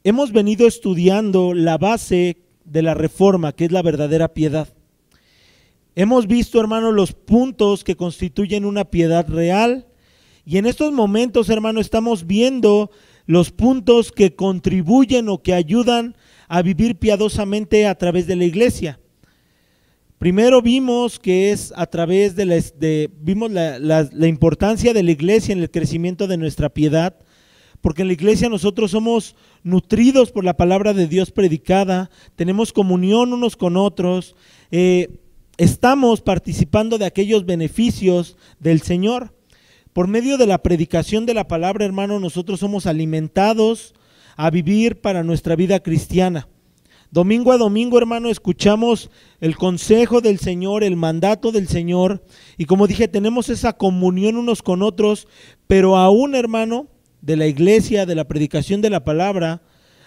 hemos venido estudiando la base de la Reforma, que es la verdadera piedad. Hemos visto, hermano, los puntos que constituyen una piedad real, y en estos momentos, hermano, estamos viendo los puntos que contribuyen o que ayudan a vivir piadosamente a través de la iglesia. Primero vimos que es a través de la importancia de la iglesia en el crecimiento de nuestra piedad, porque en la iglesia nosotros somos nutridos por la palabra de Dios predicada, tenemos comunión unos con otros, estamos participando de aquellos beneficios del Señor. Por medio de la predicación de la palabra, hermano, nosotros somos alimentados a vivir para nuestra vida cristiana. Domingo a domingo, hermano, escuchamos el consejo del Señor, el mandato del Señor, y como dije, tenemos esa comunión unos con otros, pero aún, hermano, de la iglesia, de la predicación de la palabra,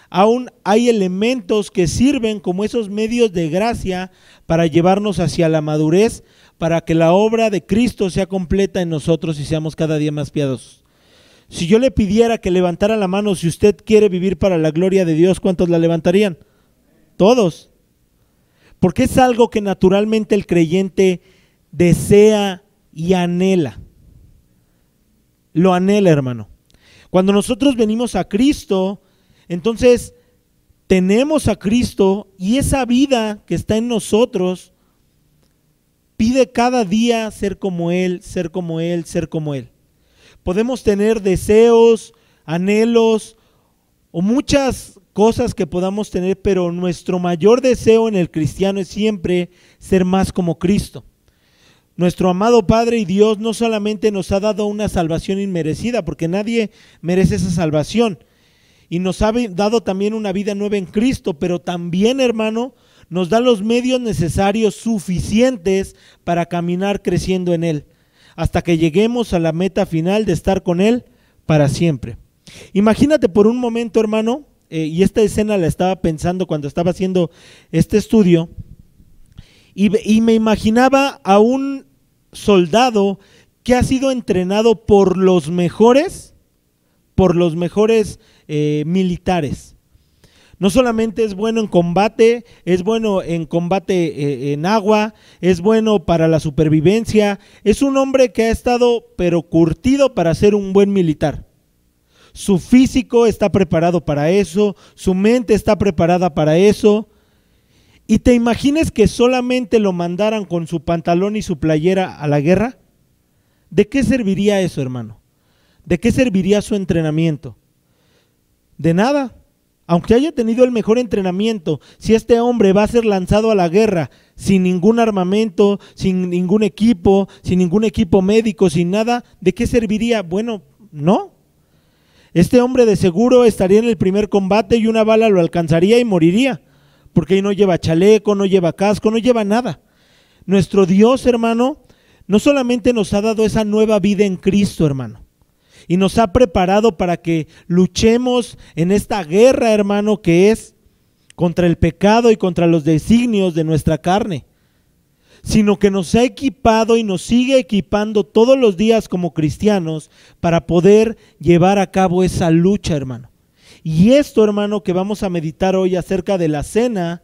aún hay elementos que sirven como esos medios de gracia para llevarnos hacia la madurez, para que la obra de Cristo sea completa en nosotros y seamos cada día más piadosos. Si yo le pidiera que levantara la mano, si usted quiere vivir para la gloria de Dios, ¿cuántos la levantarían? Todos. Porque es algo que naturalmente el creyente desea y anhela. Lo anhela, hermano. Cuando nosotros venimos a Cristo, entonces tenemos a Cristo, y esa vida que está en nosotros pide cada día ser como Él, ser como Él, ser como Él. Podemos tener deseos, anhelos o muchas cosas que podamos tener, pero nuestro mayor deseo en el cristiano es siempre ser más como Cristo. Nuestro amado Padre y Dios no solamente nos ha dado una salvación inmerecida, porque nadie merece esa salvación, y nos ha dado también una vida nueva en Cristo, pero también, hermano, nos da los medios necesarios suficientes para caminar creciendo en Él, hasta que lleguemos a la meta final de estar con Él para siempre. Imagínate por un momento, hermano, y esta escena la estaba pensando cuando estaba haciendo este estudio, y me imaginaba a un soldado que ha sido entrenado por los mejores militares. No solamente es bueno en combate, es bueno en combate en agua, es bueno para la supervivencia, es un hombre que ha estado pero curtido para ser un buen militar. Su físico está preparado para eso, su mente está preparada para eso. ¿Y te imaginas que solamente lo mandaran con su pantalón y su playera a la guerra? ¿De qué serviría eso, hermano? ¿De qué serviría su entrenamiento? De nada. Aunque haya tenido el mejor entrenamiento, si este hombre va a ser lanzado a la guerra sin ningún armamento, sin ningún equipo médico, sin nada, ¿de qué serviría? Bueno, no. Este hombre de seguro estaría en el primer combate y una bala lo alcanzaría y moriría, porque ahí no lleva chaleco, no lleva casco, no lleva nada. Nuestro Dios, hermano, no solamente nos ha dado esa nueva vida en Cristo, hermano, y nos ha preparado para que luchemos en esta guerra, hermano, que es contra el pecado y contra los designios de nuestra carne, sino que nos ha equipado y nos sigue equipando todos los días como cristianos para poder llevar a cabo esa lucha, hermano. Y esto, hermano, que vamos a meditar hoy acerca de la cena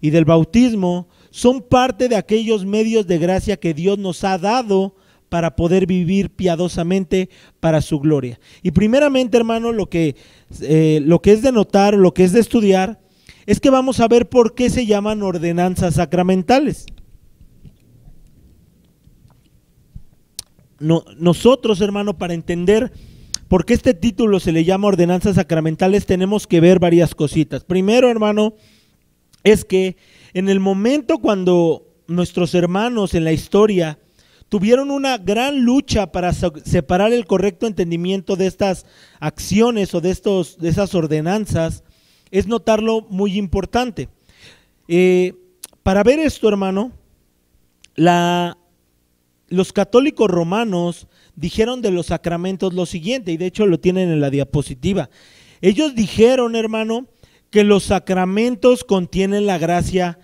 y del bautismo, son parte de aquellos medios de gracia que Dios nos ha dado para poder vivir piadosamente para su gloria. Y primeramente, hermano, lo que es de notar, lo que es de estudiar, es que vamos a ver por qué se llaman ordenanzas sacramentales. Nosotros, hermano, para entender por qué este título se le llama ordenanzas sacramentales, tenemos que ver varias cositas. Primero, hermano, es que en el momento cuando nuestros hermanos en la historia tuvieron una gran lucha para separar el correcto entendimiento de estas acciones o de esas ordenanzas, es notarlo muy importante. Para ver esto, hermano, los católicos romanos dijeron de los sacramentos lo siguiente, y de hecho lo tienen en la diapositiva. Ellos dijeron, hermano, que los sacramentos contienen la gracia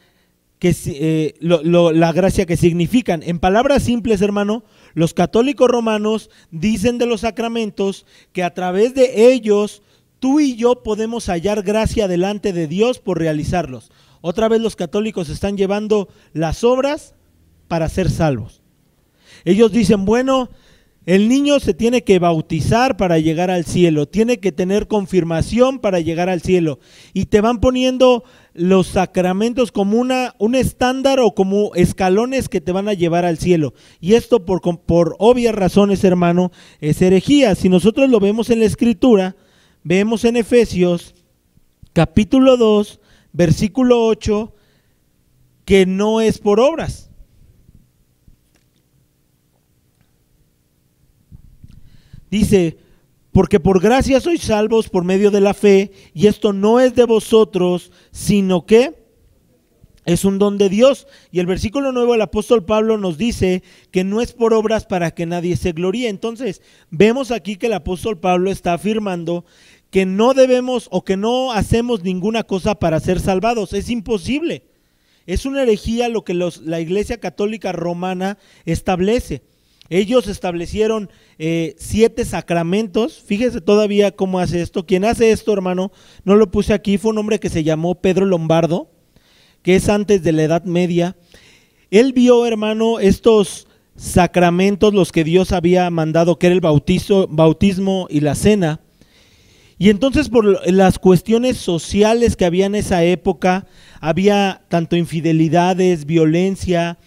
la gracia que significan. En palabras simples, hermano, los católicos romanos dicen de los sacramentos que a través de ellos tú y yo podemos hallar gracia delante de Dios por realizarlos. Otra vez los católicos están llevando las obras para ser salvos. Ellos dicen, bueno, el niño se tiene que bautizar para llegar al cielo, tiene que tener confirmación para llegar al cielo, y te van poniendo los sacramentos como un estándar o como escalones que te van a llevar al cielo. Y esto por obvias razones, hermano, es herejía. Si nosotros lo vemos en la Escritura, vemos en Efesios capítulo 2, versículo 8, que no es por obras. Dice, porque por gracia sois salvos por medio de la fe, y esto no es de vosotros, sino que es un don de Dios. Y el versículo 9, el apóstol Pablo nos dice que no es por obras para que nadie se gloríe. Entonces, vemos aquí que el apóstol Pablo está afirmando que no debemos o que no hacemos ninguna cosa para ser salvados. Es imposible. Es una herejía lo que la Iglesia Católica Romana establece. Ellos establecieron 7 sacramentos. Fíjese todavía cómo hace esto. Quien hace esto, hermano, no lo puse aquí, fue un hombre que se llamó Pedro Lombardo, que es antes de la Edad Media. Él vio, hermano, estos sacramentos, los que Dios había mandado, que era el bautismo y la cena. Y entonces, por las cuestiones sociales que había en esa época, había tanto infidelidades, violencia,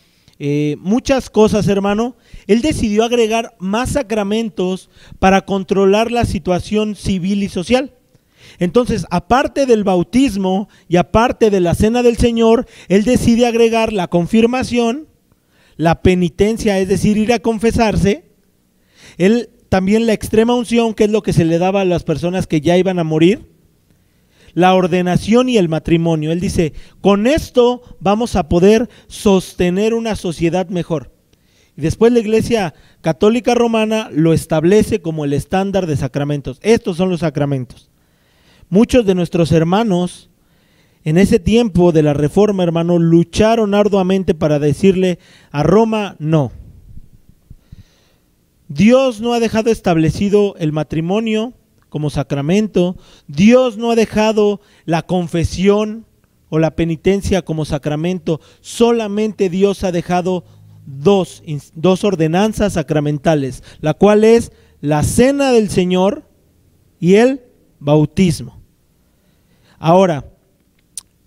muchas cosas, hermano. Él decidió agregar más sacramentos para controlar la situación civil y social. Entonces, aparte del bautismo y aparte de la cena del Señor, él decide agregar la confirmación, la penitencia, es decir, ir a confesarse, también la extrema unción, que es lo que se le daba a las personas que ya iban a morir, la ordenación y el matrimonio. Él dice, con esto vamos a poder sostener una sociedad mejor. Y después la Iglesia Católica Romana lo establece como el estándar de sacramentos. Estos son los sacramentos. Muchos de nuestros hermanos en ese tiempo de la Reforma, hermano, lucharon arduamente para decirle a Roma no. Dios no ha dejado establecido el matrimonio como sacramento. Dios no ha dejado la confesión o la penitencia como sacramento. Solamente Dios ha dejado dos ordenanzas sacramentales, la cual es la cena del Señor y el bautismo. Ahora,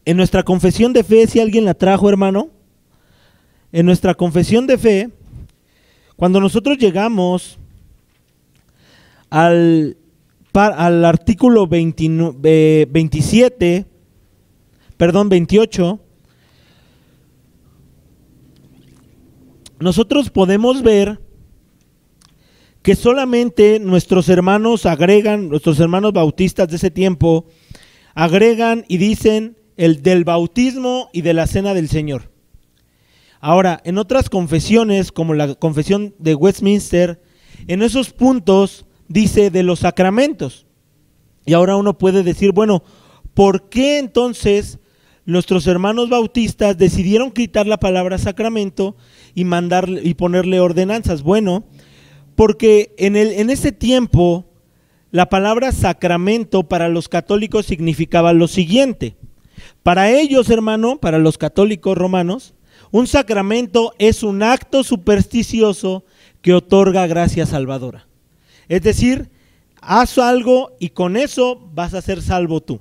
en nuestra confesión de fe, si alguien la trajo, hermano, en nuestra confesión de fe, cuando nosotros llegamos al artículo 28, nosotros podemos ver que solamente nuestros hermanos bautistas de ese tiempo, agregan y dicen el del bautismo y de la cena del Señor. Ahora, en otras confesiones, como la confesión de Westminster, en esos puntos dice de los sacramentos. Y ahora uno puede decir, bueno, ¿por qué entonces nuestros hermanos bautistas decidieron quitar la palabra sacramento y ponerle ordenanzas? Bueno, porque en ese tiempo la palabra sacramento para los católicos significaba lo siguiente. Para ellos, hermano, para los católicos romanos, un sacramento es un acto supersticioso que otorga gracia salvadora. Es decir, haz algo y con eso vas a ser salvo tú.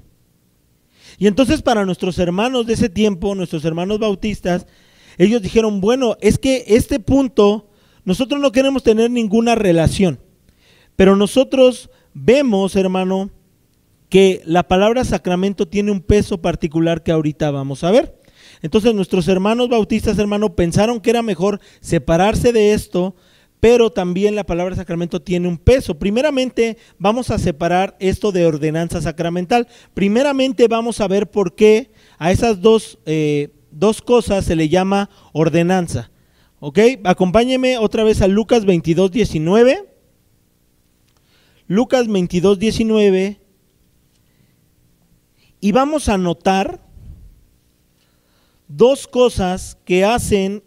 Y entonces para nuestros hermanos de ese tiempo, nuestros hermanos bautistas, ellos dijeron, bueno, es que este punto nosotros no queremos tener ninguna relación, pero nosotros vemos, hermano, que la palabra sacramento tiene un peso particular que ahorita vamos a ver. Entonces nuestros hermanos bautistas, hermano, pensaron que era mejor separarse de esto, pero también la palabra sacramento tiene un peso. Primeramente vamos a separar esto de ordenanza sacramental. Primeramente vamos a ver por qué a esas dos cosas se le llama ordenanza. ¿Ok? Acompáñeme otra vez a Lucas 22:19. Lucas 22:19. Y vamos a notar dos cosas que hacen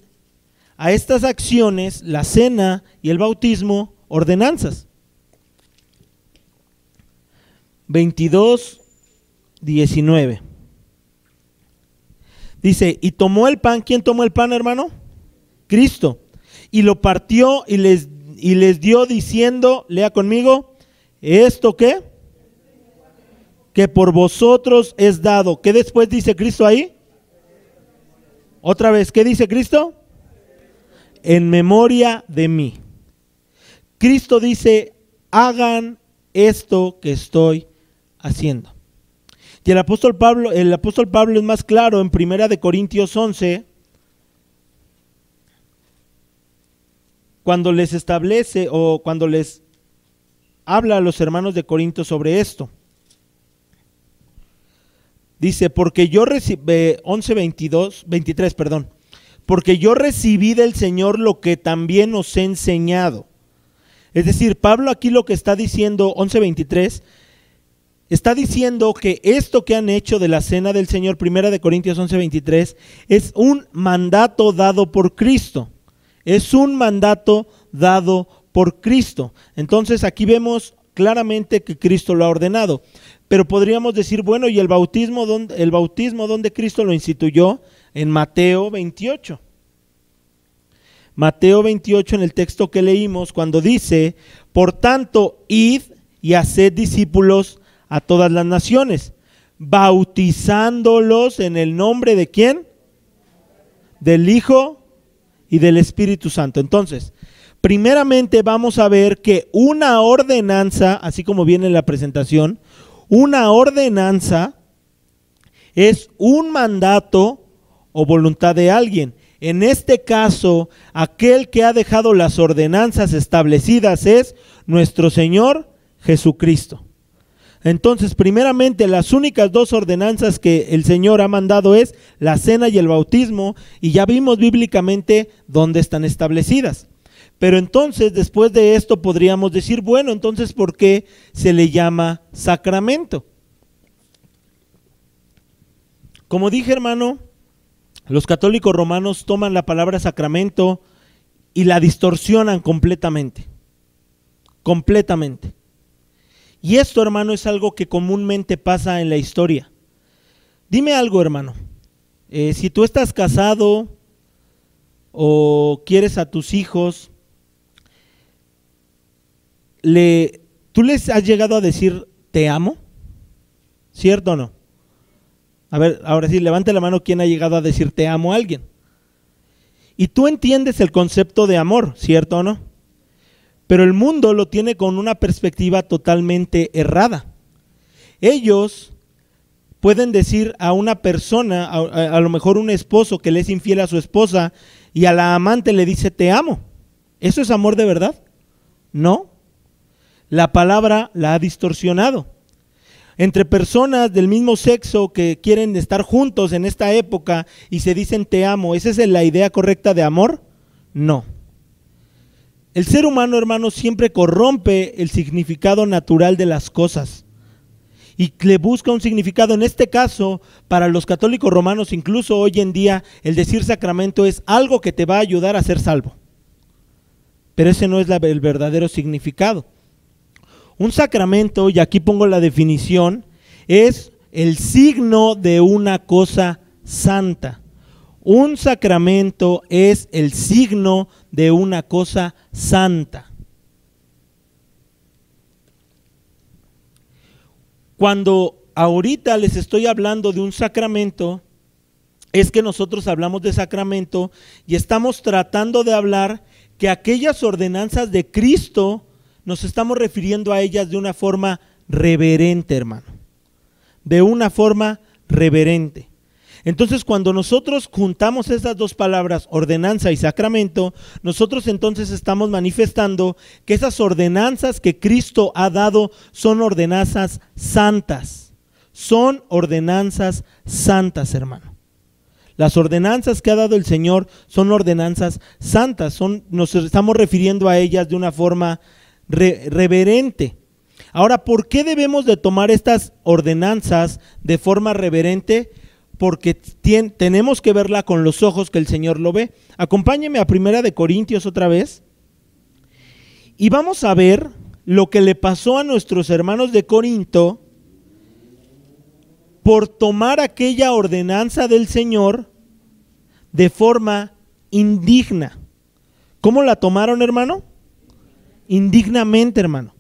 a estas acciones, la cena y el bautismo, ordenanzas. 22, 19. Dice, y tomó el pan. ¿Quién tomó el pan, hermano? Cristo. Y lo partió y les dio diciendo, lea conmigo, ¿esto qué? Que por vosotros es dado. ¿Qué después dice Cristo ahí? Otra vez, ¿qué dice Cristo? En memoria de mí. Cristo dice, hagan esto que estoy haciendo. Y el apóstol Pablo es más claro en 1 Corintios 11, cuando les establece o cuando les habla a los hermanos de Corinto sobre esto. Dice, porque yo recibí, 23, perdón, porque yo recibí del Señor lo que también os he enseñado. Es decir, Pablo aquí lo que está diciendo, 11:23, está diciendo que esto que han hecho de la cena del Señor, 1 Corintios 11:23, es un mandato dado por Cristo. Es un mandato dado por Cristo. Entonces aquí vemos claramente que Cristo lo ha ordenado. Pero podríamos decir, bueno, ¿y el bautismo dónde Cristo lo instituyó? En Mateo 28. Mateo 28, en el texto que leímos, cuando dice, por tanto, id y haced discípulos a todas las naciones, bautizándolos en el nombre de ¿quién? Del Hijo y del Espíritu Santo. Entonces, primeramente vamos a ver que una ordenanza, así como viene en la presentación, una ordenanza es un mandato o voluntad de alguien. En este caso, aquel que ha dejado las ordenanzas establecidas es nuestro Señor Jesucristo. Entonces, primeramente, las únicas dos ordenanzas que el Señor ha mandado es la cena y el bautismo, y ya vimos bíblicamente dónde están establecidas. Pero entonces, después de esto, podríamos decir, bueno, entonces, ¿por qué se le llama sacramento? Como dije, hermano, los católicos romanos toman la palabra sacramento y la distorsionan completamente. Completamente. Y esto, hermano, es algo que comúnmente pasa en la historia. Dime algo, hermano. Si tú estás casado o quieres a tus hijos, ¿tú les has llegado a decir te amo? ¿Cierto o no? A ver, ahora sí, levante la mano quien ha llegado a decir te amo a alguien. Y tú entiendes el concepto de amor, ¿cierto o no? Pero el mundo lo tiene con una perspectiva totalmente errada. Ellos pueden decir a una persona, a lo mejor un esposo que le es infiel a su esposa, y a la amante le dice te amo. ¿Eso es amor de verdad? No. La palabra la ha distorsionado. Entre personas del mismo sexo que quieren estar juntos en esta época y se dicen te amo, ¿esa es la idea correcta de amor? No. El ser humano, hermano, siempre corrompe el significado natural de las cosas y le busca un significado. En este caso, para los católicos romanos, incluso hoy en día, el decir sacramento es algo que te va a ayudar a ser salvo. Pero ese no es el verdadero significado. Un sacramento, y aquí pongo la definición, es el signo de una cosa santa. Un sacramento es el signo de una cosa santa. Cuando ahorita les estoy hablando de un sacramento, es que nosotros hablamos de sacramento y estamos tratando de hablar que aquellas ordenanzas de Cristo nos estamos refiriendo a ellas de una forma reverente, hermano. De una forma reverente. Entonces, cuando nosotros juntamos esas dos palabras, ordenanza y sacramento, nosotros entonces estamos manifestando que esas ordenanzas que Cristo ha dado son ordenanzas santas. Son ordenanzas santas, hermano. Las ordenanzas que ha dado el Señor son ordenanzas santas. Nos estamos refiriendo a ellas de una forma reverente. Ahora, ¿por qué debemos de tomar estas ordenanzas de forma reverente? Porque tenemos que verla con los ojos que el Señor lo ve. Acompáñeme a 1 Corintios otra vez y vamos a ver lo que le pasó a nuestros hermanos de Corinto por tomar aquella ordenanza del Señor de forma indigna. ¿Cómo la tomaron, hermano? Indignamente, hermano.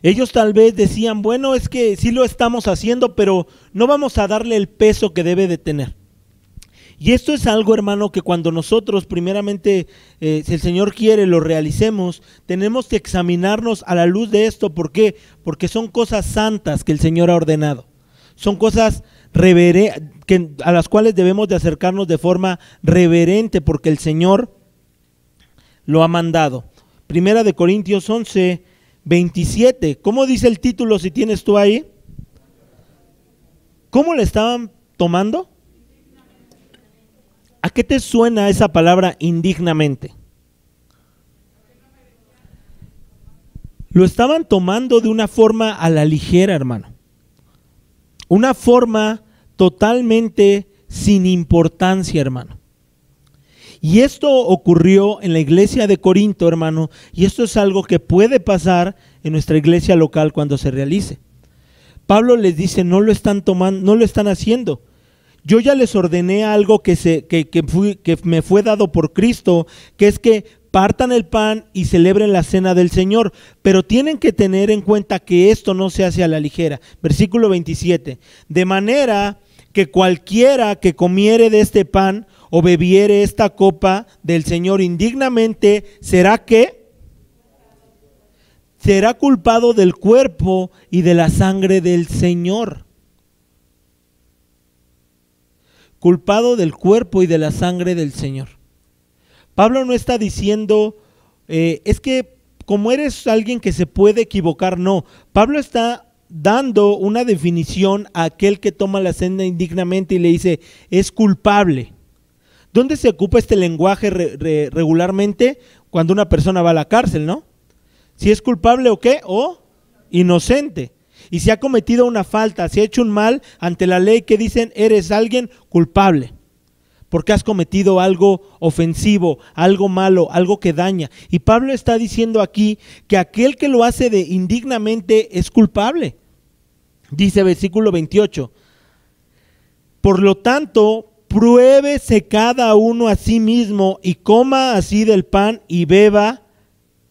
Ellos tal vez decían, bueno, es que sí lo estamos haciendo, pero no vamos a darle el peso que debe de tener. Y esto es algo, hermano, que cuando nosotros primeramente, si el Señor quiere, lo realicemos, tenemos que examinarnos a la luz de esto. ¿Por qué? Porque son cosas santas que el Señor ha ordenado. Son cosas a las cuales debemos de acercarnos de forma reverente, porque el Señor lo ha mandado. Primera de Corintios 11, 27. ¿Cómo dice el título si tienes tú ahí? ¿Cómo le estaban tomando? ¿A qué te suena esa palabra indignamente? Lo estaban tomando de una forma a la ligera, hermano. Una forma totalmente sin importancia, hermano. Y esto ocurrió en la iglesia de Corinto, hermano, y esto es algo que puede pasar en nuestra iglesia local cuando se realice. Pablo les dice, no lo están tomando, no lo están haciendo. Yo ya les ordené algo que me fue dado por Cristo, que es que partan el pan y celebren la cena del Señor, pero tienen que tener en cuenta que esto no se hace a la ligera. Versículo 27, de manera que cualquiera que comiere de este pan o bebiere esta copa del Señor indignamente, ¿será qué? Será culpado del cuerpo y de la sangre del Señor. Culpado del cuerpo y de la sangre del Señor. Pablo no está diciendo, es que como eres alguien que se puede equivocar, no. Pablo está dando una definición a aquel que toma la cena indignamente y le dice, es culpable. ¿Dónde se ocupa este lenguaje regularmente? Cuando una persona va a la cárcel, ¿no? Si es culpable o qué, o inocente. Y si ha cometido una falta, si ha hecho un mal ante la ley, que dicen, eres alguien culpable, porque has cometido algo ofensivo, algo malo, algo que daña. Y Pablo está diciendo aquí que aquel que lo hace de indignamente es culpable. Dice versículo 28, por lo tanto, pruébese cada uno a sí mismo y coma así del pan y beba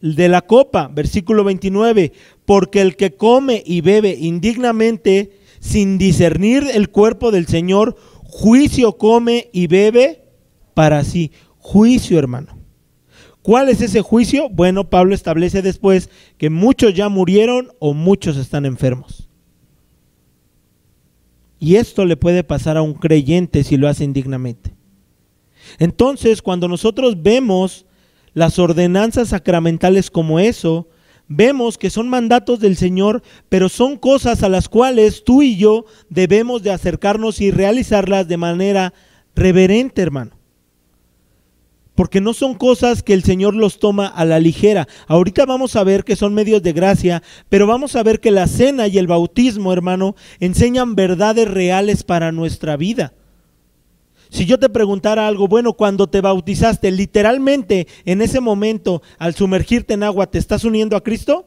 de la copa. Versículo 29, porque el que come y bebe indignamente sin discernir el cuerpo del Señor, juicio come y bebe para sí. Juicio, hermano. ¿Cuál es ese juicio? Bueno, Pablo establece después que muchos ya murieron o muchos están enfermos. Y esto le puede pasar a un creyente si lo hace indignamente. Entonces, cuando nosotros vemos las ordenanzas sacramentales como eso, vemos que son mandatos del Señor, pero son cosas a las cuales tú y yo debemos de acercarnos y realizarlas de manera reverente, hermano. Porque no son cosas que el Señor los toma a la ligera. Ahorita vamos a ver que son medios de gracia, pero vamos a ver que la cena y el bautismo, hermano, enseñan verdades reales para nuestra vida. Si yo te preguntara algo, bueno, cuando te bautizaste, literalmente en ese momento, al sumergirte en agua, ¿te estás uniendo a Cristo?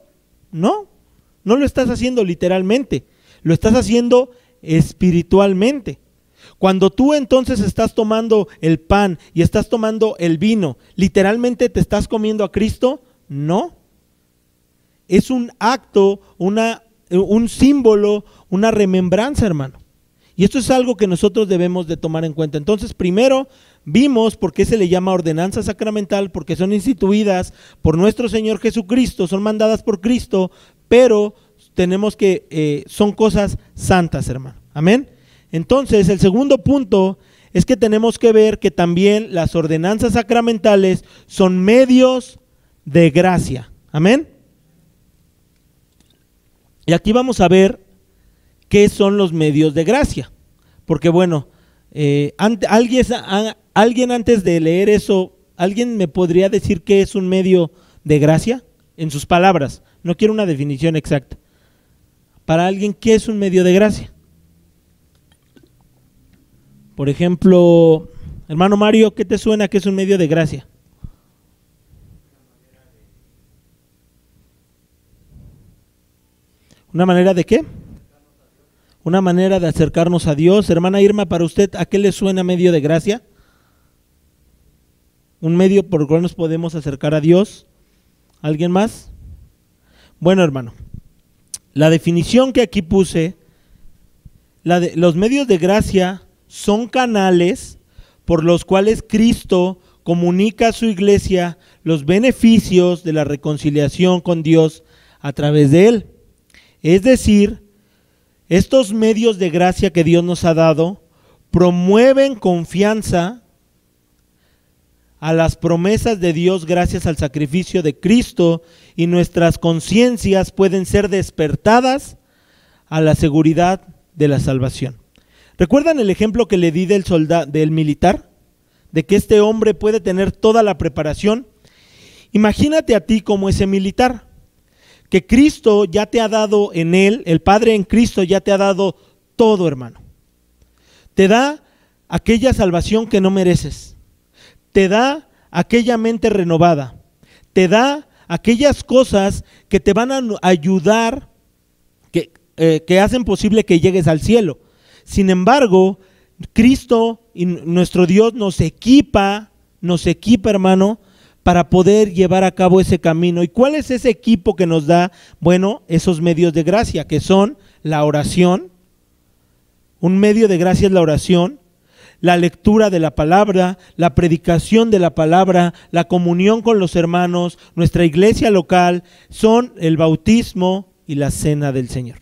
No, no lo estás haciendo literalmente, lo estás haciendo espiritualmente. Cuando tú entonces estás tomando el pan y estás tomando el vino, ¿literalmente te estás comiendo a Cristo? No. Es un acto, un símbolo, una remembranza, hermano. Y esto es algo que nosotros debemos de tomar en cuenta. Entonces, primero vimos por qué se le llama ordenanza sacramental, porque son instituidas por nuestro Señor Jesucristo, son mandadas por Cristo, pero tenemos que, son cosas santas, hermano. Amén. Entonces, el segundo punto es que tenemos que ver que también las ordenanzas sacramentales son medios de gracia. Amén. Y aquí vamos a ver qué son los medios de gracia. Porque bueno, alguien antes de leer eso, ¿alguien me podría decir qué es un medio de gracia? En sus palabras, no quiero una definición exacta. Para alguien, ¿qué es un medio de gracia? Por ejemplo, hermano Mario, ¿qué te suena que es un medio de gracia? ¿Una manera de qué? una manera de acercarnos a Dios. Hermana Irma, para usted, ¿a qué le suena medio de gracia? ¿Un medio por el cual nos podemos acercar a Dios? ¿Alguien más? Bueno, hermano, la definición que aquí puse, los medios de gracia son canales por los cuales Cristo comunica a su iglesia los beneficios de la reconciliación con Dios a través de él. Es decir, estos medios de gracia que Dios nos ha dado promueven confianza a las promesas de Dios gracias al sacrificio de Cristo, y nuestras conciencias pueden ser despertadas a la seguridad de la salvación. ¿Recuerdan el ejemplo que le di del militar? De que este hombre puede tener toda la preparación. Imagínate a ti como ese militar, que Cristo ya te ha dado en él, el Padre en Cristo ya te ha dado todo, hermano. Te da aquella salvación que no mereces. Te da aquella mente renovada, te da aquellas cosas que te van a ayudar, que hacen posible que llegues al cielo. Sin embargo, Cristo y nuestro Dios nos equipa, hermano, para poder llevar a cabo ese camino. ¿Y cuál es ese equipo que nos da? Bueno, esos medios de gracia, que son la oración. Un medio de gracia es la oración, la lectura de la palabra, la predicación de la palabra, la comunión con los hermanos, nuestra iglesia local, son el bautismo y la cena del Señor.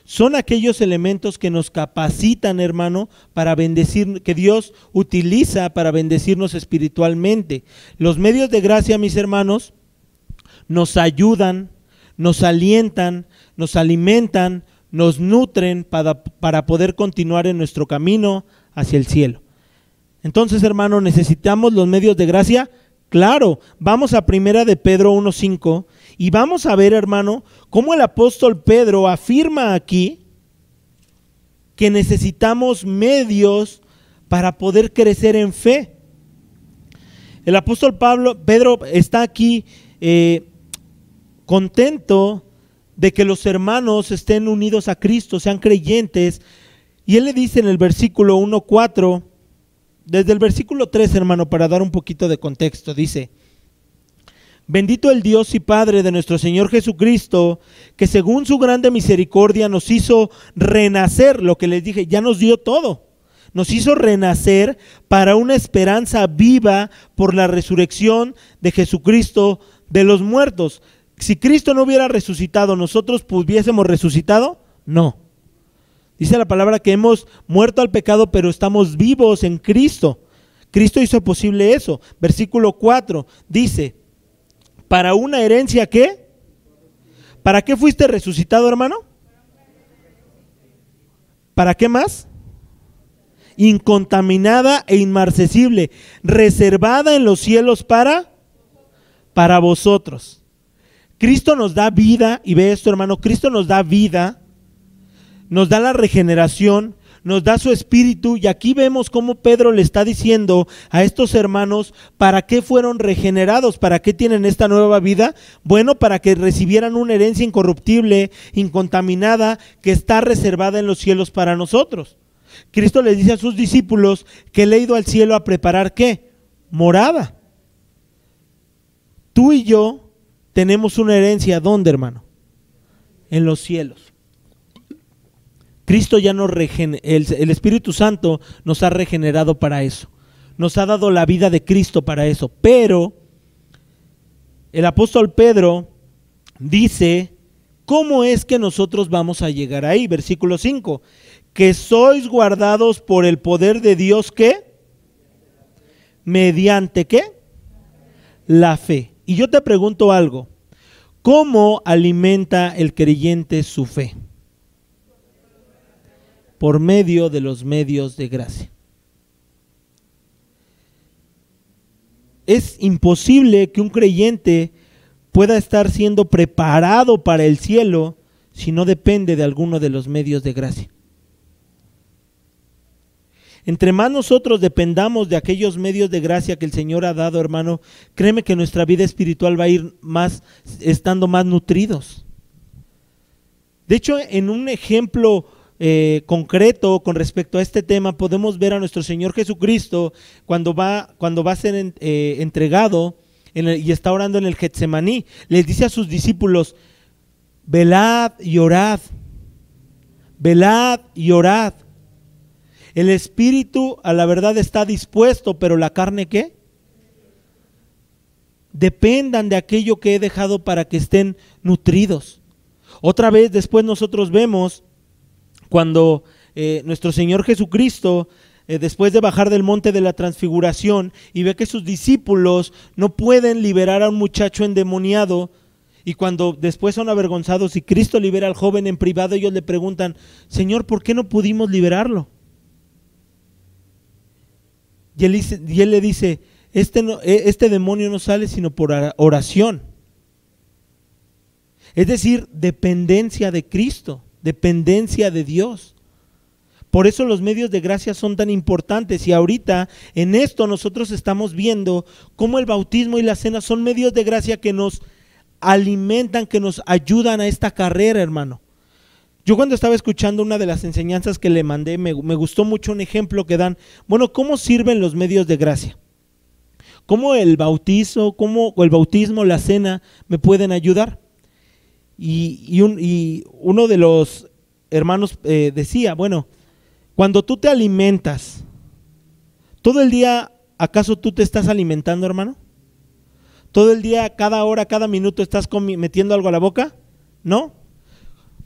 Son aquellos elementos que nos capacitan, hermano, para bendecir, que Dios utiliza para bendecirnos espiritualmente. Los medios de gracia, mis hermanos, nos ayudan, nos alientan, nos alimentan, nos nutren para poder continuar en nuestro camino hacia el cielo. Entonces, hermano, ¿necesitamos los medios de gracia? Claro. Vamos a 1 de Pedro 1:5 y vamos a ver, hermano, cómo el apóstol Pedro afirma aquí que necesitamos medios para poder crecer en fe. El apóstol Pedro está aquí contento de que los hermanos estén unidos a Cristo, sean creyentes. Y él le dice en el versículo 1:4, desde el versículo 3, hermano, para dar un poquito de contexto, dice: bendito el Dios y Padre de nuestro Señor Jesucristo, que según su grande misericordia nos hizo renacer, lo que les dije, ya nos dio todo, nos hizo renacer para una esperanza viva por la resurrección de Jesucristo de los muertos. Si Cristo no hubiera resucitado, ¿nosotros hubiésemos resucitado? No. Dice la palabra que hemos muerto al pecado, pero estamos vivos en Cristo. Cristo hizo posible eso. Versículo 4 dice: ¿para una herencia qué? ¿Para qué fuiste resucitado, hermano? ¿Para qué más? Incontaminada e inmarcesible, reservada en los cielos para vosotros. Cristo nos da vida, y ve esto, hermano, Cristo nos da vida, nos da la regeneración, nos da su espíritu, y aquí vemos cómo Pedro le está diciendo a estos hermanos para qué fueron regenerados, para qué tienen esta nueva vida. Bueno, para que recibieran una herencia incorruptible, incontaminada, que está reservada en los cielos para nosotros. Cristo les dice a sus discípulos que él ha ido al cielo a preparar ¿qué? Morada. Tú y yo tenemos una herencia, ¿dónde, hermano? En los cielos. Cristo ya nos el Espíritu Santo nos ha regenerado para eso. Nos ha dado la vida de Cristo para eso. Pero el apóstol Pedro dice, ¿cómo es que nosotros vamos a llegar ahí? Versículo 5, que sois guardados por el poder de Dios, ¿qué? ¿Mediante qué? La fe. Y yo te pregunto algo, ¿cómo alimenta el creyente su fe? Por medio de los medios de gracia. Es imposible que un creyente pueda estar siendo preparado para el cielo si no depende de alguno de los medios de gracia. Entre más nosotros dependamos de aquellos medios de gracia que el Señor ha dado, hermano, créeme que nuestra vida espiritual va a ir estando más nutridos. De hecho, en un ejemplo concreto con respecto a este tema, podemos ver a nuestro Señor Jesucristo cuando va a ser entregado y está orando en el Getsemaní. Les dice a sus discípulos: velad y orad, velad y orad. El espíritu a la verdad está dispuesto, pero la carne, ¿qué? Dependan de aquello que he dejado para que estén nutridos. Otra vez después nosotros vemos cuando nuestro Señor Jesucristo, después de bajar del monte de la transfiguración y ve que sus discípulos no pueden liberar a un muchacho endemoniado, y cuando después son avergonzados y Cristo libera al joven en privado, ellos le preguntan: Señor, ¿por qué no pudimos liberarlo? Y él le dice: este demonio no sale sino por oración. Es decir, dependencia de Cristo, dependencia de Dios. Por eso los medios de gracia son tan importantes, y ahorita en esto nosotros estamos viendo cómo el bautismo y la cena son medios de gracia que nos alimentan, que nos ayudan a esta carrera, hermano. Yo cuando estaba escuchando una de las enseñanzas que le mandé, me gustó mucho un ejemplo que dan. Bueno, ¿cómo sirven los medios de gracia? ¿Cómo el bautismo, la cena me pueden ayudar? Y uno de los hermanos decía: bueno, cuando tú te alimentas, todo el día, ¿acaso tú te estás alimentando, hermano? ¿Todo el día, cada hora, cada minuto estás metiendo algo a la boca? ¿No?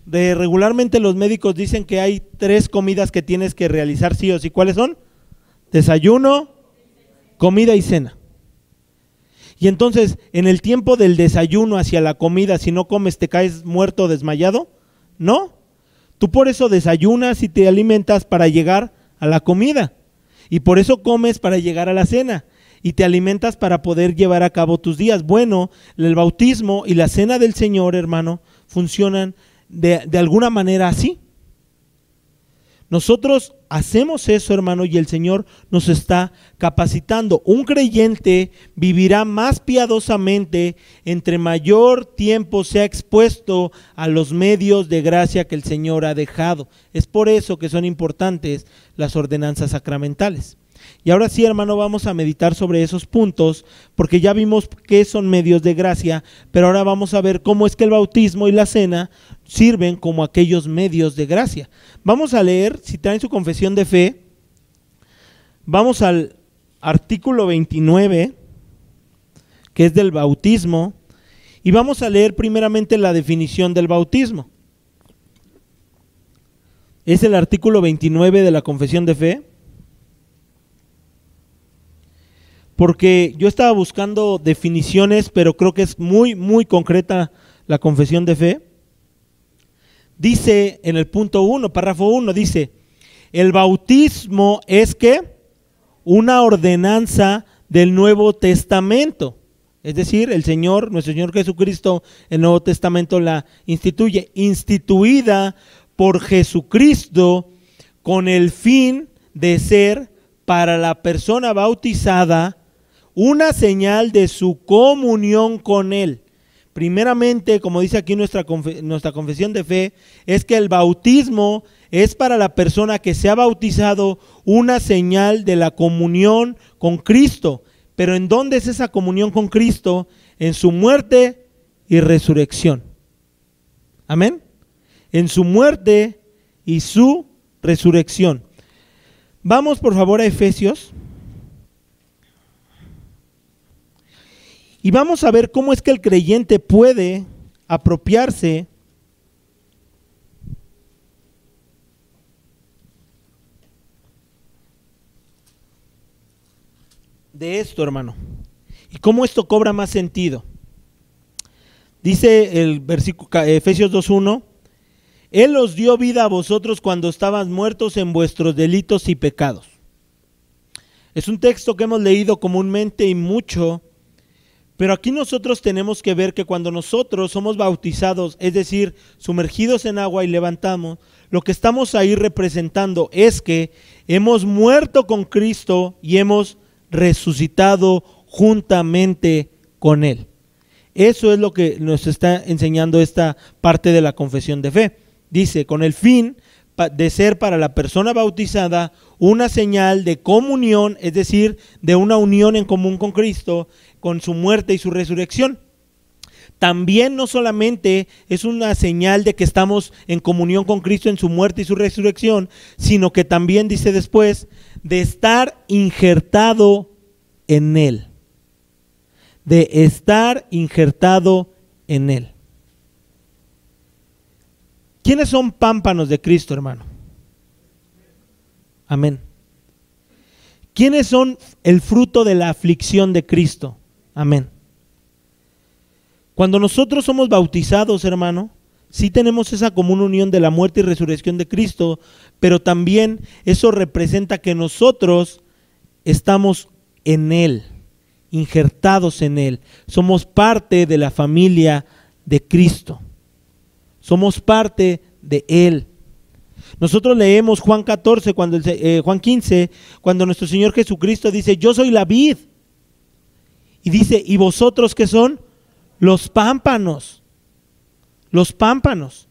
Regularmente los médicos dicen que hay 3 comidas que tienes que realizar sí o sí. ¿Cuáles son? Desayuno, comida y cena. Y entonces, en el tiempo del desayuno hacia la comida, si no comes te caes muerto o desmayado, ¿no? Tú por eso desayunas y te alimentas para llegar a la comida, y por eso comes para llegar a la cena, y te alimentas para poder llevar a cabo tus días. Bueno, el bautismo y la cena del Señor, hermano, funcionan de alguna manera así. Nosotros hacemos eso, hermano, y el Señor nos está capacitando. Un creyente vivirá más piadosamente entre mayor tiempo sea expuesto a los medios de gracia que el Señor ha dejado. Es por eso que son importantes las ordenanzas sacramentales. Y ahora sí, hermano, vamos a meditar sobre esos puntos, porque ya vimos qué son medios de gracia, pero ahora vamos a ver cómo es que el bautismo y la cena sirven como aquellos medios de gracia. Vamos a leer, si traen su confesión de fe, vamos al artículo 29, que es del bautismo, y vamos a leer primeramente la definición del bautismo. Es el artículo 29 de la confesión de fe. Porque yo estaba buscando definiciones, pero creo que es muy, muy concreta la confesión de fe. Dice en el punto 1, párrafo 1, dice: el bautismo es ¿qué? Una ordenanza del Nuevo Testamento. Es decir, el Señor, nuestro Señor Jesucristo, el Nuevo Testamento la instituye, instituida por Jesucristo con el fin de ser para la persona bautizada una señal de su comunión con Él. Primeramente, como dice aquí nuestra confesión de fe, es que el bautismo es para la persona que se ha bautizado una señal de la comunión con Cristo. Pero ¿en dónde es esa comunión con Cristo? En su muerte y resurrección. Amén. En su muerte y su resurrección. Vamos por favor a Efesios. Y vamos a ver cómo es que el creyente puede apropiarse de esto, hermano, y cómo esto cobra más sentido. Dice el versículo Efesios 2:1: Él os dio vida a vosotros cuando estabais muertos en vuestros delitos y pecados. Es un texto que hemos leído comúnmente y mucho. Pero aquí nosotros tenemos que ver que cuando nosotros somos bautizados, es decir, sumergidos en agua y levantamos, lo que estamos ahí representando es que hemos muerto con Cristo y hemos resucitado juntamente con Él. Eso es lo que nos está enseñando esta parte de la confesión de fe. Dice, con el fin de ser para la persona bautizada una señal de comunión, es decir, de una unión en común con Cristo, con su muerte y su resurrección. También no solamente es una señal de que estamos en comunión con Cristo en su muerte y su resurrección, sino que también dice después de estar injertado en Él. De estar injertado en Él. ¿Quiénes son pámpanos de Cristo, hermano? Amén. ¿Quiénes son el fruto de la aflicción de Cristo? Amén. Cuando nosotros somos bautizados, hermano, sí tenemos esa común unión de la muerte y resurrección de Cristo, pero también eso representa que nosotros estamos en Él, injertados en Él. Somos parte de la familia de Cristo. Somos parte de Él. Nosotros leemos Juan 14, Juan 15, cuando nuestro Señor Jesucristo dice, yo soy la vid. Y dice, ¿y vosotros qué son? Los pámpanos. Los pámpanos.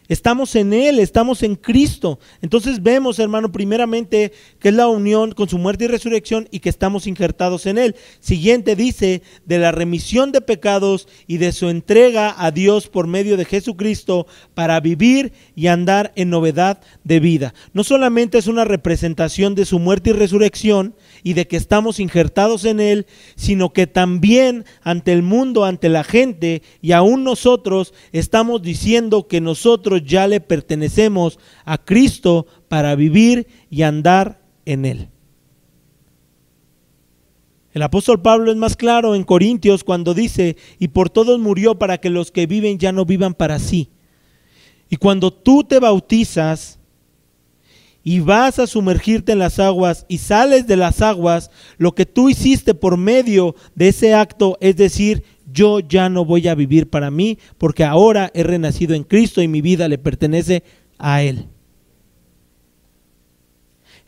Estamos en Él, estamos en Cristo. Entonces vemos, hermano, primeramente que es la unión con su muerte y resurrección y que estamos injertados en Él. Siguiente dice, de la remisión de pecados y de su entrega a Dios por medio de Jesucristo para vivir y andar en novedad de vida. No solamente es una representación de su muerte y resurrección y de que estamos injertados en Él, sino que también ante el mundo, ante la gente y aún nosotros estamos diciendo que nosotros ya le pertenecemos a Cristo para vivir y andar en Él. El apóstol Pablo es más claro en Corintios cuando dice, y por todos murió para que los que viven ya no vivan para sí. Y cuando tú te bautizas y vas a sumergirte en las aguas y sales de las aguas, lo que tú hiciste por medio de ese acto es decir, yo ya no voy a vivir para mí, porque ahora he renacido en Cristo y mi vida le pertenece a Él.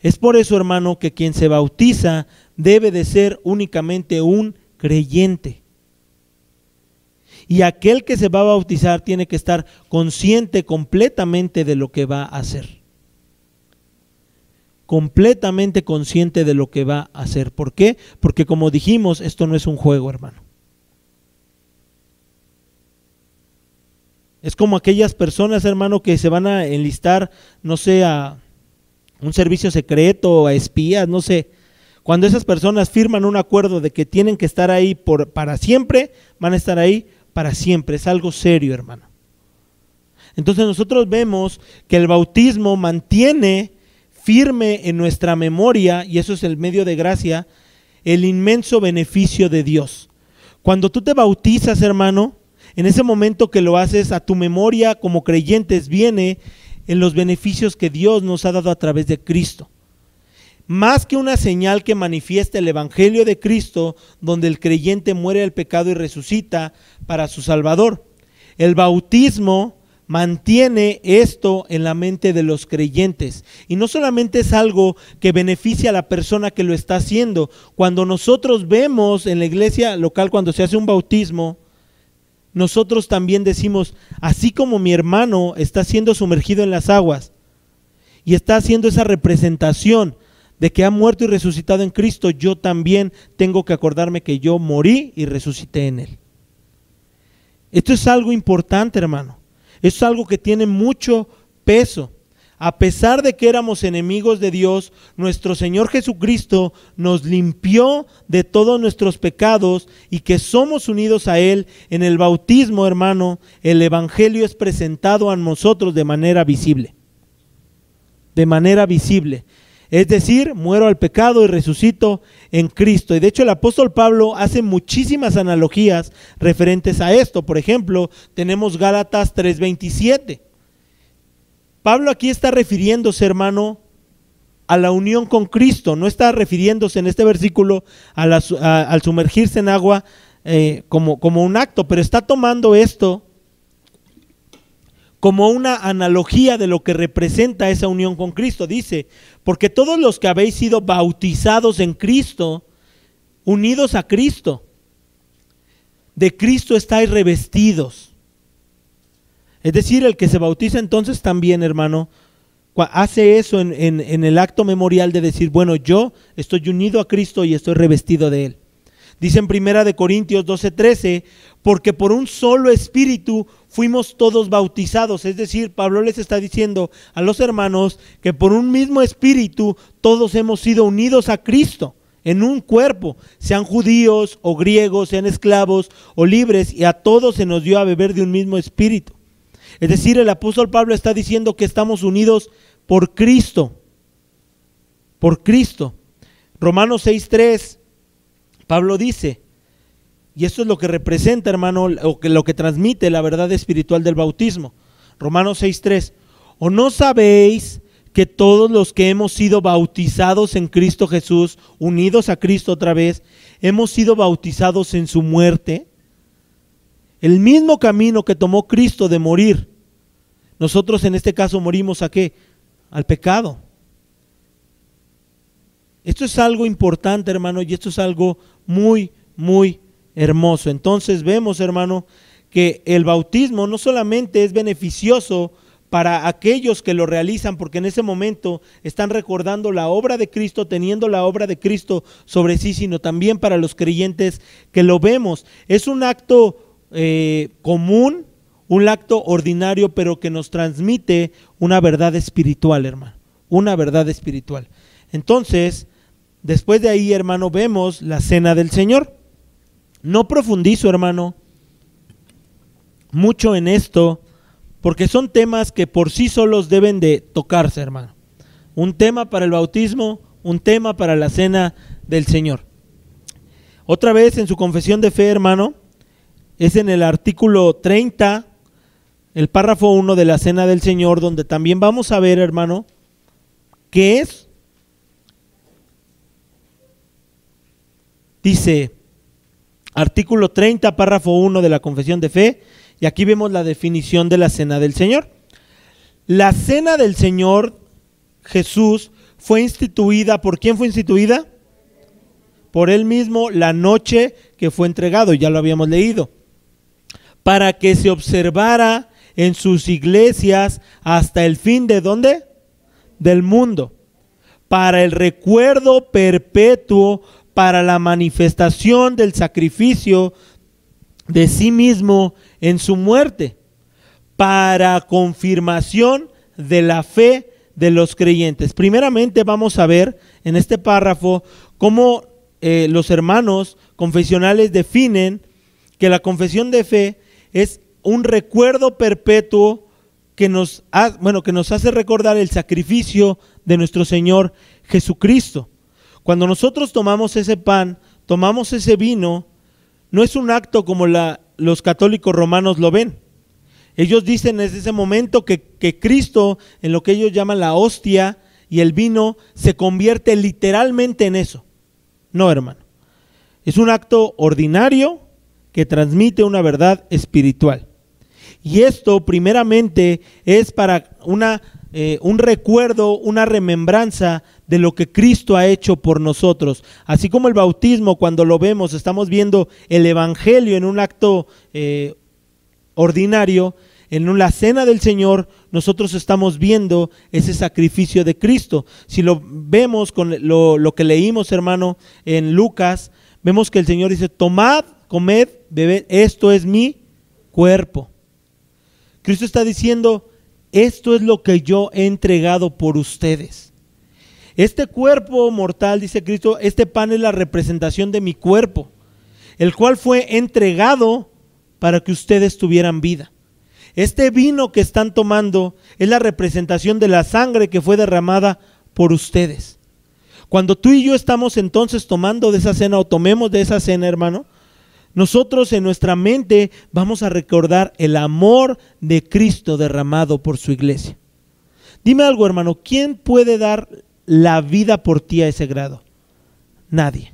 Es por eso, hermano, que quien se bautiza debe de ser únicamente un creyente. Y aquel que se va a bautizar tiene que estar consciente completamente de lo que va a hacer. Completamente consciente de lo que va a hacer. ¿Por qué? Porque como dijimos, esto no es un juego, hermano. Es como aquellas personas, hermano, que se van a enlistar, no sé, a un servicio secreto, a espías, no sé. Cuando esas personas firman un acuerdo de que tienen que estar ahí para siempre, van a estar ahí para siempre. Es algo serio, hermano. Entonces nosotros vemos que el bautismo mantiene firme en nuestra memoria, y eso es el medio de gracia, el inmenso beneficio de Dios. Cuando tú te bautizas, hermano, en ese momento que lo haces, a tu memoria como creyentes viene en los beneficios que Dios nos ha dado a través de Cristo. Más que una señal que manifiesta el evangelio de Cristo, donde el creyente muere del pecado y resucita para su Salvador. El bautismo mantiene esto en la mente de los creyentes. Y no solamente es algo que beneficia a la persona que lo está haciendo. Cuando nosotros vemos en la iglesia local, cuando se hace un bautismo, nosotros también decimos, así como mi hermano está siendo sumergido en las aguas y está haciendo esa representación de que ha muerto y resucitado en Cristo, yo también tengo que acordarme que yo morí y resucité en Él. Esto es algo importante, hermano. Es algo que tiene mucho peso. A pesar de que éramos enemigos de Dios, nuestro Señor Jesucristo nos limpió de todos nuestros pecados y que somos unidos a Él en el bautismo, hermano. El evangelio es presentado a nosotros de manera visible. De manera visible. Es decir, muero al pecado y resucito en Cristo. Y de hecho el apóstol Pablo hace muchísimas analogías referentes a esto. Por ejemplo, tenemos Gálatas 3:27. Pablo aquí está refiriéndose, hermano, a la unión con Cristo. No está refiriéndose en este versículo al sumergirse en agua como un acto, pero está tomando esto como una analogía de lo que representa esa unión con Cristo. Dice, porque todos los que habéis sido bautizados en Cristo, unidos a Cristo, de Cristo estáis revestidos. Es decir, el que se bautiza entonces también, hermano, hace eso en el acto memorial de decir, bueno, yo estoy unido a Cristo y estoy revestido de Él. Dice en 1 Corintios 12:13, porque por un solo espíritu fuimos todos bautizados. Es decir, Pablo les está diciendo a los hermanos que por un mismo espíritu todos hemos sido unidos a Cristo en un cuerpo, sean judíos o griegos, sean esclavos o libres, y a todos se nos dio a beber de un mismo espíritu. Es decir, el apóstol Pablo está diciendo que estamos unidos por Cristo. Por Cristo. Romanos 6:3, Pablo dice, y esto es lo que representa, hermano, lo que transmite la verdad espiritual del bautismo. Romanos 6:3, ¿o no sabéis que todos los que hemos sido bautizados en Cristo Jesús, unidos a Cristo otra vez, hemos sido bautizados en su muerte? El mismo camino que tomó Cristo de morir, nosotros en este caso morimos ¿a qué? Al pecado. Esto es algo importante, hermano, y esto es algo muy, muy hermoso. Entonces vemos, hermano, que el bautismo no solamente es beneficioso para aquellos que lo realizan, porque en ese momento están recordando la obra de Cristo, teniendo la obra de Cristo sobre sí, sino también para los creyentes que lo vemos. Es un acto común, un acto ordinario, pero que nos transmite una verdad espiritual, hermano, una verdad espiritual. Entonces, después de ahí, hermano, vemos la cena del Señor. No profundizo, hermano, mucho en esto, porque son temas que por sí solos deben de tocarse, hermano. Un tema para el bautismo, un tema para la cena del Señor. Otra vez en su confesión de fe, hermano, es en el artículo 30, el párrafo 1 de la cena del Señor, donde también vamos a ver, hermano, qué es. Dice, artículo 30, párrafo 1 de la confesión de fe, y aquí vemos la definición de la cena del Señor. La cena del Señor Jesús fue instituida, ¿por quién fue instituida? Por Él mismo, la noche que fue entregado, ya lo habíamos leído, para que se observara en sus iglesias hasta el fin de ¿dónde? Del mundo, para el recuerdo perpetuo, para la manifestación del sacrificio de sí mismo en su muerte, para confirmación de la fe de los creyentes. Primeramente vamos a ver en este párrafo cómo los hermanos confesionales definen que la confesión de fe es un recuerdo perpetuo que nos hace recordar el sacrificio de nuestro Señor Jesucristo. Cuando nosotros tomamos ese pan, tomamos ese vino, no es un acto como los católicos romanos lo ven. Ellos dicen desde ese momento que Cristo, en lo que ellos llaman la hostia y el vino, se convierte literalmente en eso. No, hermano. Es un acto ordinario que transmite una verdad espiritual. Y esto primeramente es para un recuerdo, una remembranza de lo que Cristo ha hecho por nosotros. Así como el bautismo, cuando lo vemos, estamos viendo el evangelio en un acto ordinario. En la cena del Señor nosotros estamos viendo ese sacrificio de Cristo. Si lo vemos con lo que leímos, hermano, en Lucas, vemos que el Señor dice, tomad, comed, bebed, esto es mi cuerpo. Cristo está diciendo, esto es lo que yo he entregado por ustedes. Este cuerpo mortal, dice Cristo, este pan es la representación de mi cuerpo, el cual fue entregado para que ustedes tuvieran vida. Este vino que están tomando es la representación de la sangre que fue derramada por ustedes. Cuando tú y yo estamos entonces tomando de esa cena o tomemos de esa cena, hermano, nosotros en nuestra mente vamos a recordar el amor de Cristo derramado por su iglesia. Dime algo, hermano, ¿quién puede dar la vida por ti a ese grado? Nadie.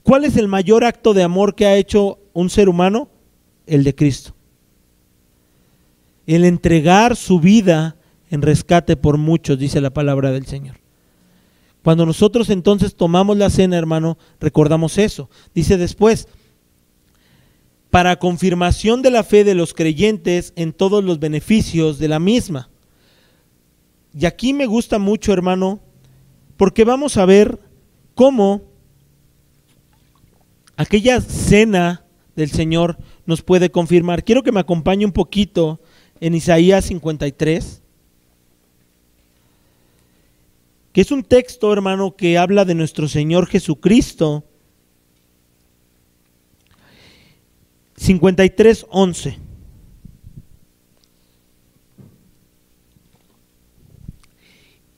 ¿Cuál es el mayor acto de amor que ha hecho un ser humano? El de Cristo. El entregar su vida en rescate por muchos, dice la palabra del Señor. Cuando nosotros entonces tomamos la cena, hermano, recordamos eso. Dice después, para confirmación de la fe de los creyentes en todos los beneficios de la misma. Y aquí me gusta mucho, hermano, porque vamos a ver cómo aquella cena del Señor nos puede confirmar. Quiero que me acompañe un poquito en Isaías 53, que es un texto, hermano, que habla de nuestro Señor Jesucristo. 53:11.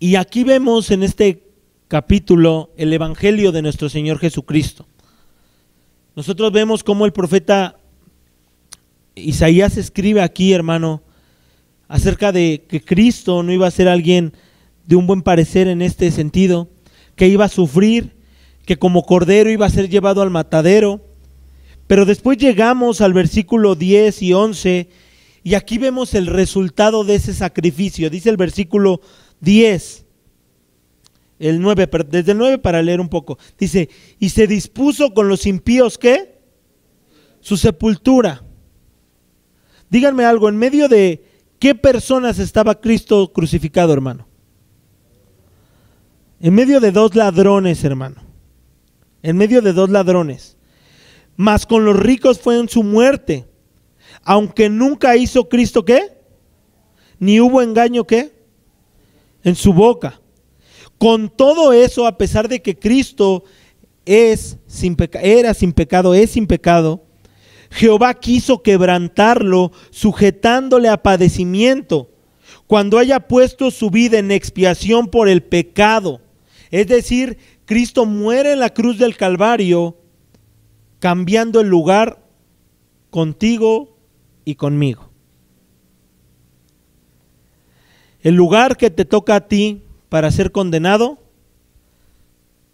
Y aquí vemos en este capítulo el evangelio de nuestro Señor Jesucristo. Nosotros vemos cómo el profeta Isaías escribe aquí, hermano, acerca de que Cristo no iba a ser alguien de un buen parecer en este sentido, que iba a sufrir, que como cordero iba a ser llevado al matadero. Pero después llegamos al versículo 10 y 11 y aquí vemos el resultado de ese sacrificio. Dice el versículo 10, el 9, desde el 9 para leer un poco. Dice, y se dispuso con los impíos, ¿qué? Su sepultura. Díganme algo, ¿en medio de qué personas estaba Cristo crucificado, hermano? En medio de dos ladrones, hermano. En medio de dos ladrones. Mas con los ricos fue en su muerte, aunque nunca hizo Cristo, ¿qué? Ni hubo engaño, ¿qué? En su boca. Con todo eso, a pesar de que Cristo era sin pecado, Jehová quiso quebrantarlo, sujetándole a padecimiento, cuando haya puesto su vida en expiación por el pecado. Es decir, Cristo muere en la cruz del Calvario, cambiando el lugar contigo y conmigo. El lugar que te toca a ti para ser condenado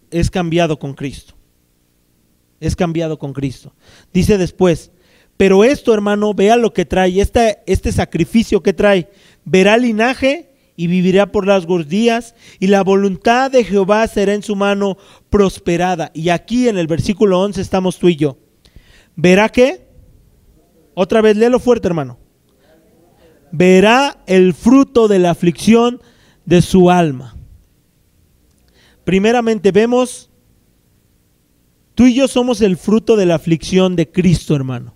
es cambiado con Cristo. Es cambiado con Cristo. Dice después, pero esto, hermano, vea lo que trae, este sacrificio que trae, verá linaje y vivirá por largos días, y la voluntad de Jehová será en su mano prosperada. Y aquí en el versículo 11 estamos tú y yo. ¿Verá qué? Otra vez, léelo fuerte, hermano. Verá el fruto de la aflicción de su alma. Primeramente vemos, tú y yo somos el fruto de la aflicción de Cristo, hermano.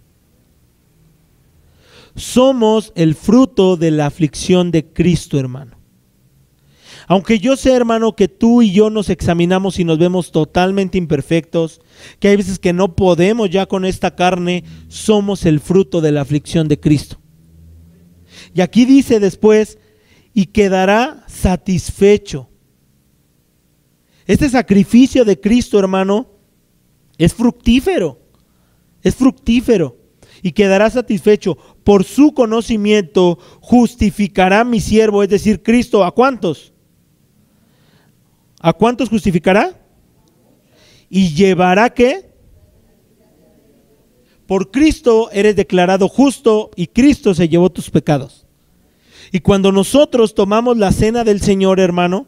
Somos el fruto de la aflicción de Cristo, hermano. Aunque yo sé, hermano, que tú y yo nos examinamos y nos vemos totalmente imperfectos, que hay veces que no podemos ya con esta carne, somos el fruto de la aflicción de Cristo. Y aquí dice después, y quedará satisfecho. Este sacrificio de Cristo, hermano, es fructífero. Es fructífero. Y quedará satisfecho. Por su conocimiento justificará mi siervo, es decir, Cristo, ¿a cuántos? ¿A cuántos justificará? Y llevará ¿qué? Por Cristo eres declarado justo y Cristo se llevó tus pecados. Y cuando nosotros tomamos la cena del Señor, hermano,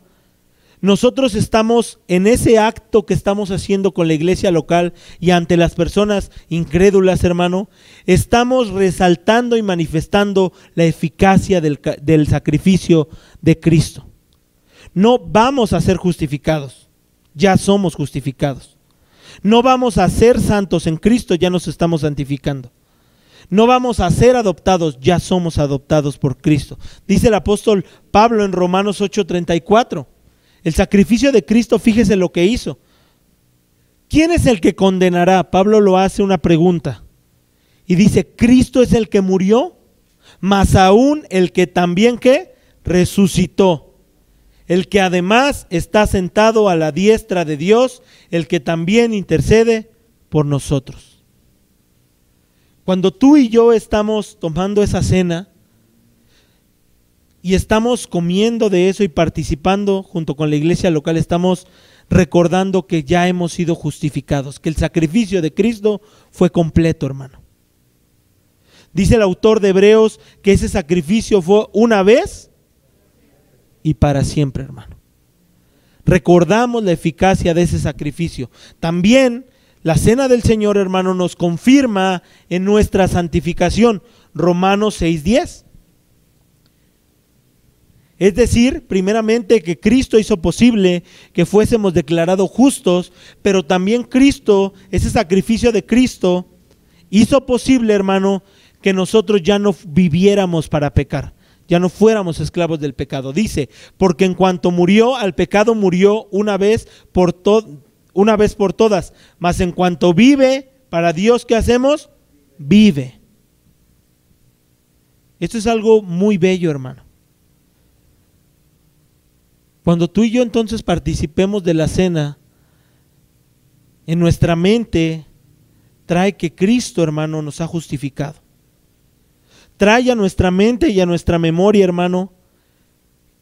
nosotros estamos en ese acto que estamos haciendo con la iglesia local y ante las personas incrédulas, hermano, estamos resaltando y manifestando la eficacia del sacrificio de Cristo. No vamos a ser justificados, ya somos justificados. No vamos a ser santos en Cristo, ya nos estamos santificando. No vamos a ser adoptados, ya somos adoptados por Cristo. Dice el apóstol Pablo en Romanos 8:34. El sacrificio de Cristo, fíjese lo que hizo. ¿Quién es el que condenará? Pablo lo hace una pregunta. Y dice, Cristo es el que murió, mas aún el que también ¿qué? Resucitó. El que además está sentado a la diestra de Dios, el que también intercede por nosotros. Cuando tú y yo estamos tomando esa cena y estamos comiendo de eso y participando junto con la iglesia local, estamos recordando que ya hemos sido justificados, que el sacrificio de Cristo fue completo, hermano. Dice el autor de Hebreos que ese sacrificio fue una vez y para siempre, hermano. Recordamos la eficacia de ese sacrificio. También la cena del Señor, hermano, nos confirma en nuestra santificación. Romanos 6:10. Es decir, primeramente que Cristo hizo posible que fuésemos declarados justos, pero también Cristo, ese sacrificio de Cristo, hizo posible, hermano, que nosotros ya no viviéramos para pecar, ya no fuéramos esclavos del pecado. Dice, porque en cuanto murió al pecado, murió una vez por todas, mas en cuanto vive para Dios, ¿qué hacemos? Vive. Esto es algo muy bello, hermano. Cuando tú y yo entonces participemos de la cena, en nuestra mente trae que Cristo, hermano, nos ha justificado. Trae a nuestra mente y a nuestra memoria, hermano,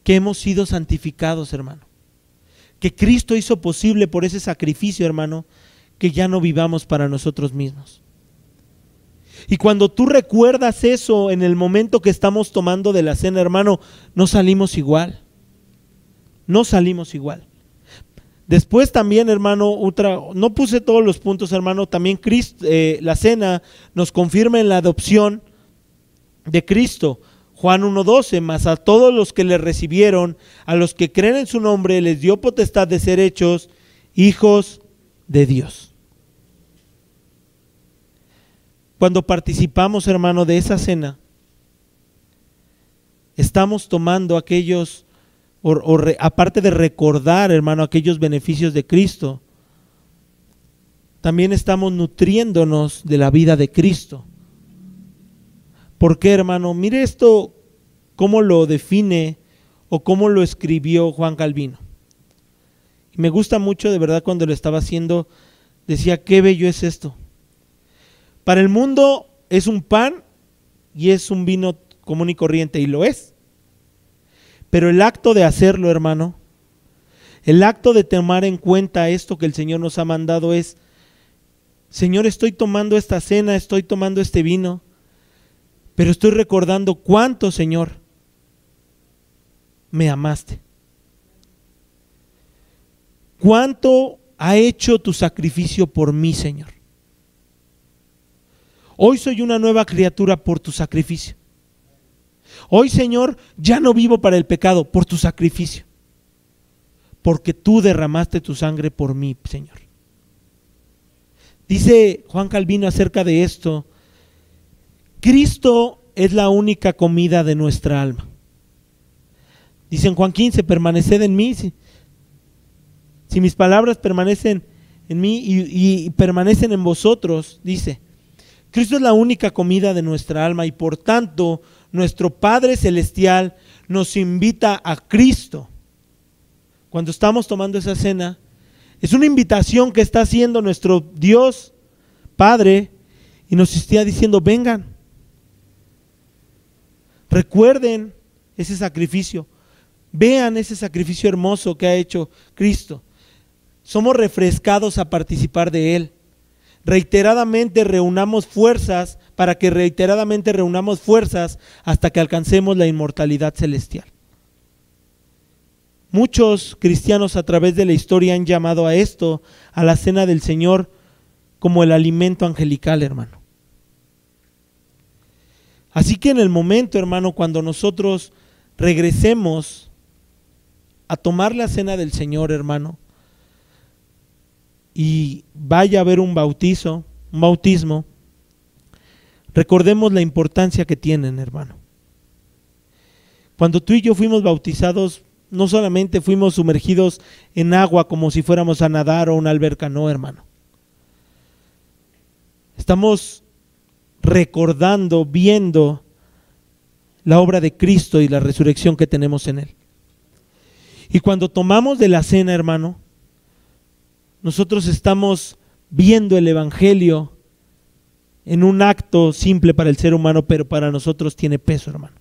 que hemos sido santificados, hermano. Que Cristo hizo posible por ese sacrificio, hermano, que ya no vivamos para nosotros mismos. Y cuando tú recuerdas eso en el momento que estamos tomando de la cena, hermano, no salimos igual. No salimos igual. Después también, hermano, no puse todos los puntos, hermano, también Cristo, la cena nos confirma en la adopción de Cristo. Juan 1:12, mas a todos los que le recibieron, a los que creen en su nombre, les dio potestad de ser hechos hijos de Dios. Cuando participamos, hermano, de esa cena, estamos tomando aquellos, aparte de recordar, hermano, aquellos beneficios de Cristo, también estamos nutriéndonos de la vida de Cristo. ¿Por qué, hermano? Mire esto, cómo lo define o cómo lo escribió Juan Calvino. Y me gusta mucho, de verdad, cuando lo estaba haciendo, decía, qué bello es esto. Para el mundo es un pan y es un vino común y corriente, y lo es. Pero el acto de hacerlo, hermano, el acto de tomar en cuenta esto que el Señor nos ha mandado es, Señor, estoy tomando esta cena, estoy tomando este vino, pero estoy recordando cuánto, Señor, me amaste. Cuánto ha hecho tu sacrificio por mí, Señor. Hoy soy una nueva criatura por tu sacrificio. Hoy, Señor, ya no vivo para el pecado, por tu sacrificio. Porque tú derramaste tu sangre por mí, Señor. Dice Juan Calvino acerca de esto, Cristo es la única comida de nuestra alma. Dice en Juan 15, permaneced en mí. Si mis palabras permanecen en mí y permanecen en vosotros, dice, Cristo es la única comida de nuestra alma y por tanto nuestro Padre Celestial nos invita a Cristo. Cuando estamos tomando esa cena, es una invitación que está haciendo nuestro Dios Padre y nos está diciendo, vengan, recuerden ese sacrificio, vean ese sacrificio hermoso que ha hecho Cristo. Somos refrescados a participar de Él. Reiteradamente reunamos fuerzas para que reiteradamente reunamos fuerzas hasta que alcancemos la inmortalidad celestial. Muchos cristianos a través de la historia han llamado a esto, a la cena del Señor, como el alimento angelical, hermano. Así que en el momento, hermano, cuando nosotros regresemos a tomar la cena del Señor, hermano, y vaya a haber un bautismo, recordemos la importancia que tienen, hermano. Cuando tú y yo fuimos bautizados, no solamente fuimos sumergidos en agua como si fuéramos a nadar o una alberca, no, hermano. Estamos recordando, viendo la obra de Cristo y la resurrección que tenemos en Él. Y cuando tomamos de la cena, hermano, nosotros estamos viendo el Evangelio en un acto simple para el ser humano, pero para nosotros tiene peso, hermano.